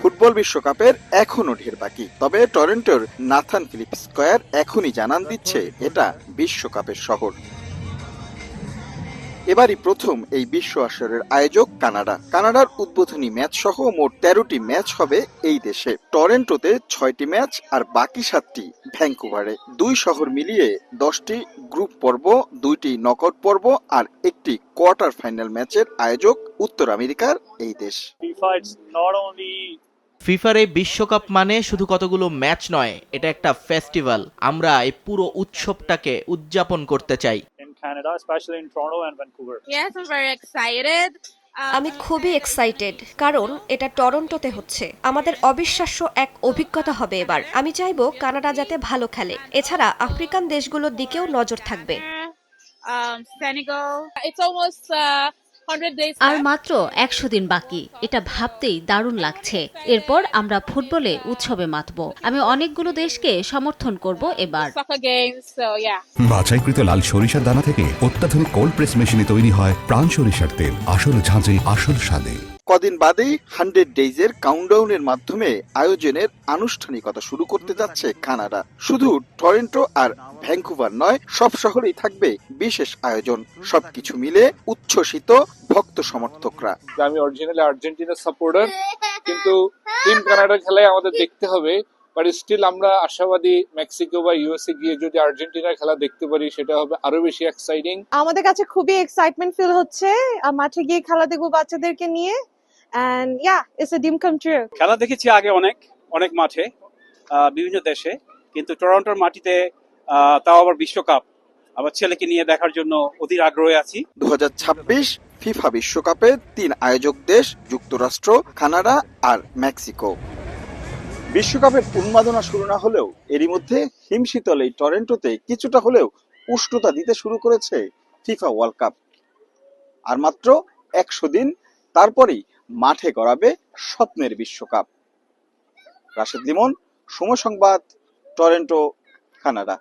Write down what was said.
Football বিশ্বকাপের এখনো ঢের বাকি, তবে টরন্টোর নাথান ফিলিপ স্কয়ার এখনই জানান দিচ্ছে এটা বিশ্বকাপের শহর। এবারই প্রথম এই বিশ্ব আসরের আয়োজক কানাডার উদ্বোধনী ম্যাচ সহ মোট 13টি ম্যাচ হবে এই দেশে। টরন্টোতে 6টি ম্যাচ আর বাকি 7টি ভ্যাঙ্কুভারে। দুই শহর মিলিয়ে 10টি গ্রুপ পর্ব, 2টি নকআউট পর্ব আর একটি কোয়ার্টার ফাইনাল ম্যাচের আয়োজক উত্তর আমেরিকার এই দেশ। ফিফার এই বিশ্বকাপ মানে শুধু কতগুলো ম্যাচ নয়, এটা একটা ফেস্টিভ্যাল। আমরা এই পুরো উৎসবটাকে উদযাপন করতে চাই। আমি খুবই এক্সাইটেড, কারণ এটা টরন্টোতে হচ্ছে। আমাদের অবিশ্বাস্য এক অভিজ্ঞতা হবে এবার। আমি চাইবো কানাডা যাতে ভালো খেলে। এছাড়া আফ্রিকান দেশগুলোর দিকেও নজর থাকবে। আর মাত্র 100 দিন বাকি। এটা ভাবতেই দারুণ লাগছে। এরপর আমরা ফুটবলে উৎসবে মাতব। আমি অনেকগুলো দেশকে সমর্থন করব এবার। বাছাইকৃত লাল সরিষার দানা থেকে অত্যাধুনিক কোল্ড প্রেস মেশিনে তৈরি হয় প্রাণ সরিষার তেল, আসল ঝাঁঝে আসল স্বাদে। কদিন বাদেই 100 ডেইজের কাউন্টডাউনের মাধ্যমে আয়োজনের আনুষ্ঠানিকতা শুরু করতে যাচ্ছে কানাডা। শুধু টরন্টো আর ভ্যাঙ্কুভার নয়, সব শহরেই থাকবে বিশেষ আয়োজন। সবকিছু মিলে উচ্ছ্বসিত ভক্ত সমর্থকরা। আমি অরিজিনালি আর্জেন্টিনা সাপোর্টার, কিন্তু টিম কানাডা খেলায় আমাদের দেখতে হবে। বাট স্টিল আমরা আশাবাদী মেক্সিকো বা ইউএসএ গিয়ে যদি আর্জেন্টিনার খেলা দেখতে পারি, সেটা হবে আরো বেশি এক্সাইটিং। আমাদের কাছে খুবই এক্সাইটমেন্ট ফিল হচ্ছে। মাঠে গিয়ে খেলা দেখবো বাচ্চাদেরকে নিয়ে। And yeah, it's a dream come true. খেলা দেখেছি আগে অনেক মাঠে, বিভিন্ন দেশে, কিন্তু টরন্টোর মাটিতে তাও আবার বিশ্বকাপ, আমার ছেলেকে নিয়ে দেখার জন্য অধীর আগ্রহে আছি। 2026 ফিফা বিশ্বকাপের 3 আয়োজক দেশ যুক্তরাষ্ট্র, কানাডা আর মেক্সিকো। বিশ্বকাপের উন্মাদনা শুরু না হলেও এরই মধ্যে হিমশীতল এই টরন্টোতে কিছুটা হলেও উষ্ণতা দিতে শুরু করেছে ফিফা ওয়ার্ল্ড কাপ। আর মাত্র 100 দিন, তারপরেই মাঠে গড়াবে স্বপ্নের বিশ্বকাপ। রাশেদ লিমন, সময় সংবাদ, টরন্টো, কানাডা।